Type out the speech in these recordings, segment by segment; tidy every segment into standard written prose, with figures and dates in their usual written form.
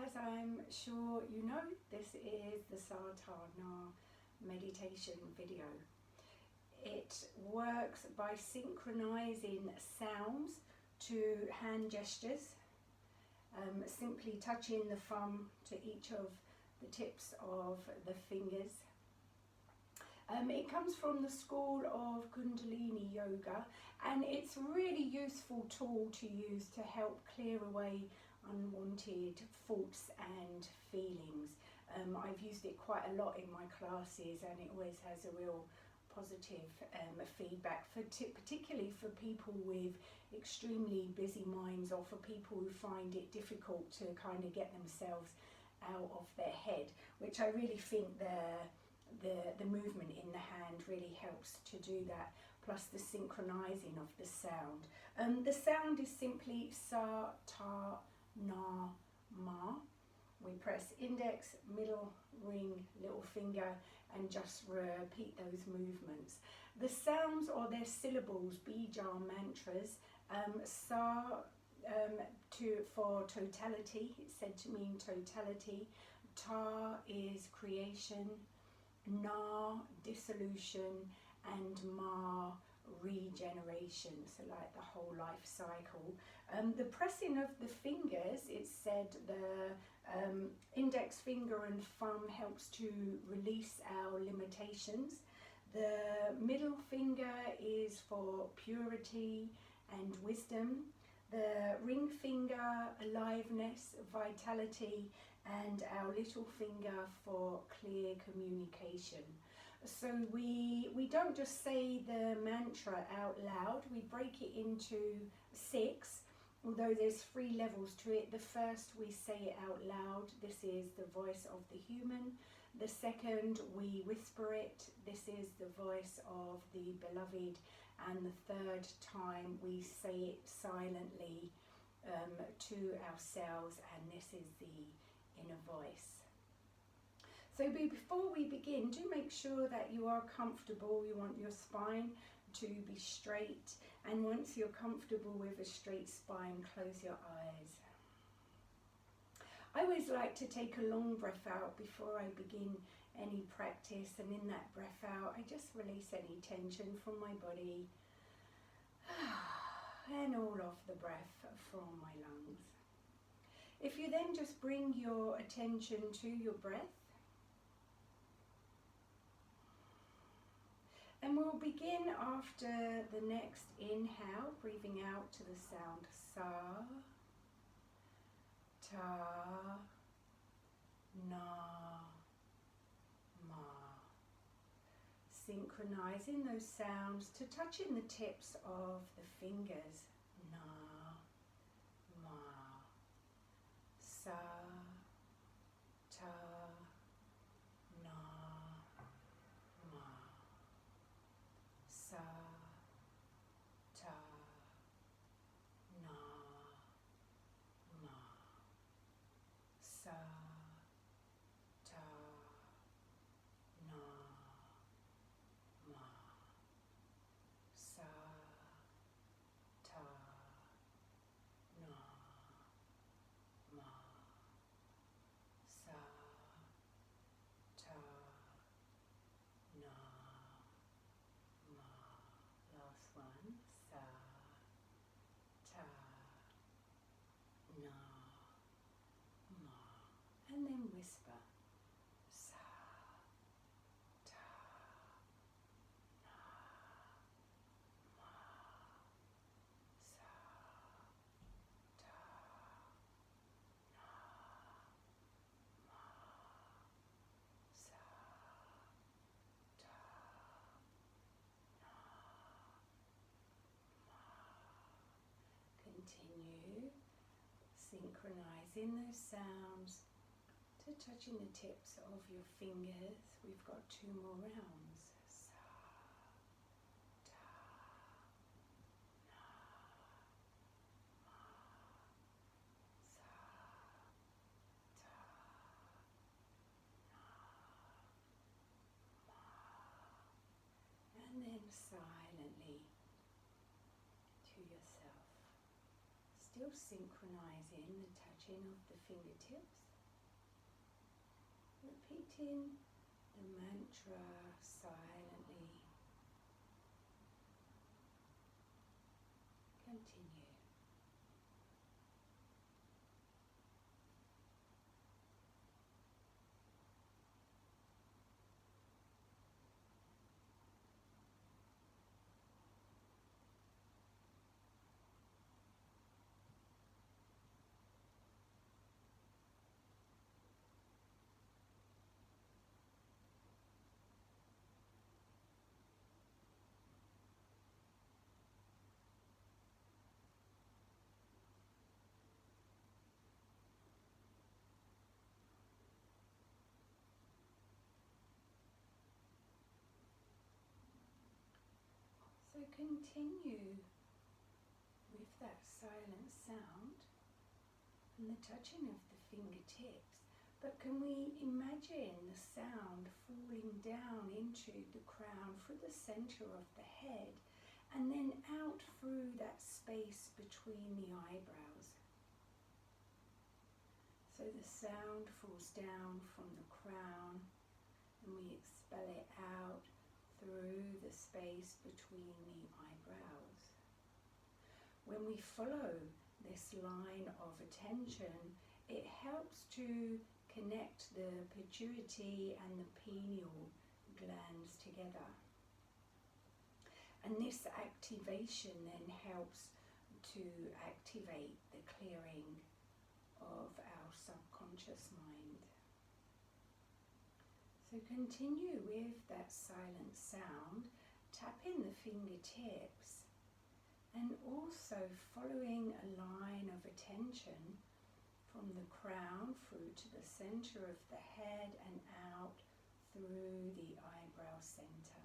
as I'm sure you know, this is the Sadhana meditation video. It works by synchronizing sounds to hand gestures, simply touching the thumb to each of the tips of the fingers. It comes from the school of Kundalini yoga, and it's a really useful tool to use to help clear away unwanted thoughts and feelings. I've used it quite a lot in my classes, and it always has a real positive feedback, particularly for people with extremely busy minds, or for people who find it difficult to kind of get themselves out of their head, which I really think the movement in the hand really helps to do that, plus the synchronizing of the sound. The sound is simply sa, ta, na, ma. We press index, middle, ring, little finger, and just repeat those movements. The sounds or their syllables, bija mantras, sa for totality, it's said to mean totality. Ta is creation, na dissolution, and ma regeneration, so like the whole life cycle. The pressing of the fingers, it's said the index finger and thumb helps to release our limitations. The middle finger is for purity and wisdom. The ring finger, aliveness, vitality, and our little finger for clear communication. So we don't just say the mantra out loud, we break it into 6, although there's 3 levels to it. The first, we say it out loud, this is the voice of the human. The second, we whisper it, this is the voice of the beloved. And the third time, we say it silently to ourselves, and this is the inner voice. So before we begin, do make sure that you are comfortable. You want your spine to be straight, and once you're comfortable with a straight spine, close your eyes. I always like to take a long breath out before I begin any practice, and in that breath out I just release any tension from my body and all of the breath from my lungs. If you then just bring your attention to your breath, and we'll begin after the next inhale, breathing out to the sound sa, ta, na, ma. Synchronizing those sounds to touching the tips of the fingers. Na, ma, sa, ta, na, ma, sa, ta, na, ma, sa, ta, na, ma, sa, ta, na, ma, sa, ta, na, ma. Last one. Sa, ta, na, ma. And then whisper. Sa, ta, na, ma. Sa, ta, na, ma. Sa, ta, na, ma. Continue synchronizing those sounds to touching the tips of your fingers. We've got 2 more rounds. Sa, ta, na, ma. Sa, ta, na, ma. And then silently to yourself, still synchronizing the touching of the fingertips. repeating the mantra silently. Continue. So continue with that silent sound and the touching of the fingertips, but can we imagine the sound falling down into the crown through the center of the head and then out through that space between the eyebrows? So the sound falls down from the crown and we expel it out through the space between the eyebrows. When we follow this line of attention, it helps to connect the pituitary and the pineal glands together. And this activation then helps to activate the clearing of our subconscious mind. So continue with that silent sound, tapping the fingertips and also following a line of attention from the crown through to the center of the head and out through the eyebrow center.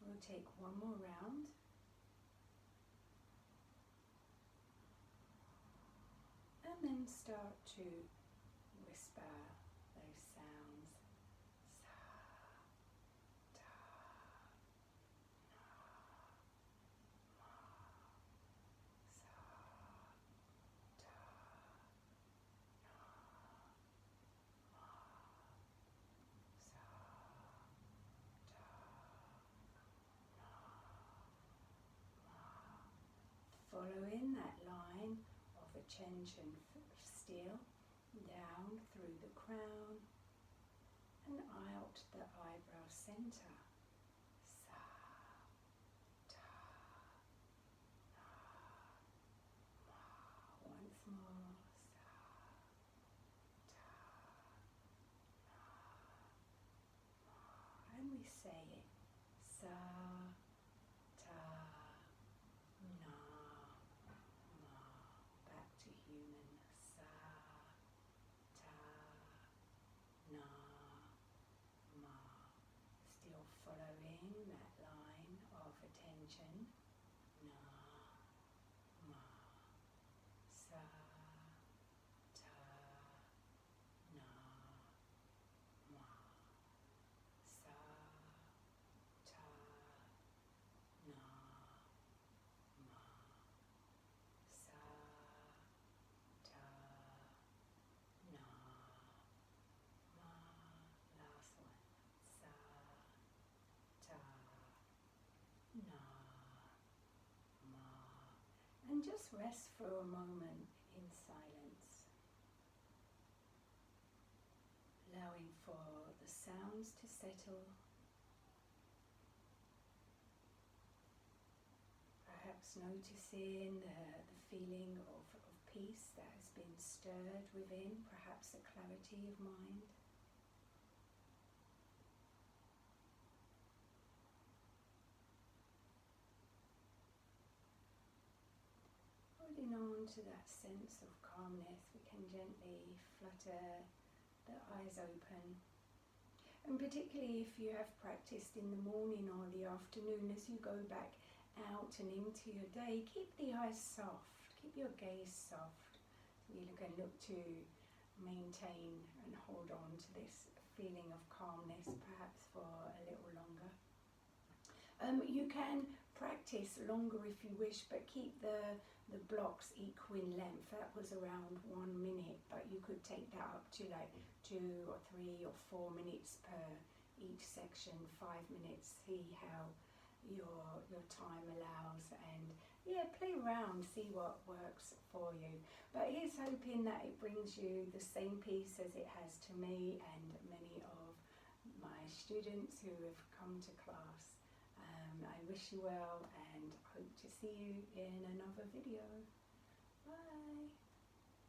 We'll take one more round. And then start to whisper those sounds. Sa, ta, na, ma. Sa, ta, na, ma. Sa, ta, na, ma. Following that line of attention still down through the crown and out the eyebrow center. Sa, ta, na, ma. Once more. Sa, ta, na, ma. And we say it. Sa, ta, na, ma. Back to human. Sa, ta, na, ma. Still following that line of attention. Na, ma. Sa, ta, na, ma. Sa, ta, na, ma. Sa, ta, na, ma. Last one. Sa, ta, na, ma. And just rest for a moment in silence, allowing for the sounds to settle. Perhaps noticing the feeling of peace that has been stirred within, perhaps a clarity of mind. Holding on to that sense of calmness, we can gently flutter the eyes open. And particularly if you have practiced in the morning or the afternoon, as you go back out and into your day, keep the eyes soft, keep your gaze soft. You can look to maintain and hold on to this feeling of calmness perhaps for a little longer. You can practice longer if you wish, but keep the blocks equal in length. That was around 1 minute, but you could take that up to like 2 or 3 or 4 minutes per each section, 5 minutes. See how your time allows, and yeah, play around, see what works for you. But here's hoping that it brings you the same peace as it has to me and many of my students who have come to class. I wish you well and hope to see you in another video. Bye.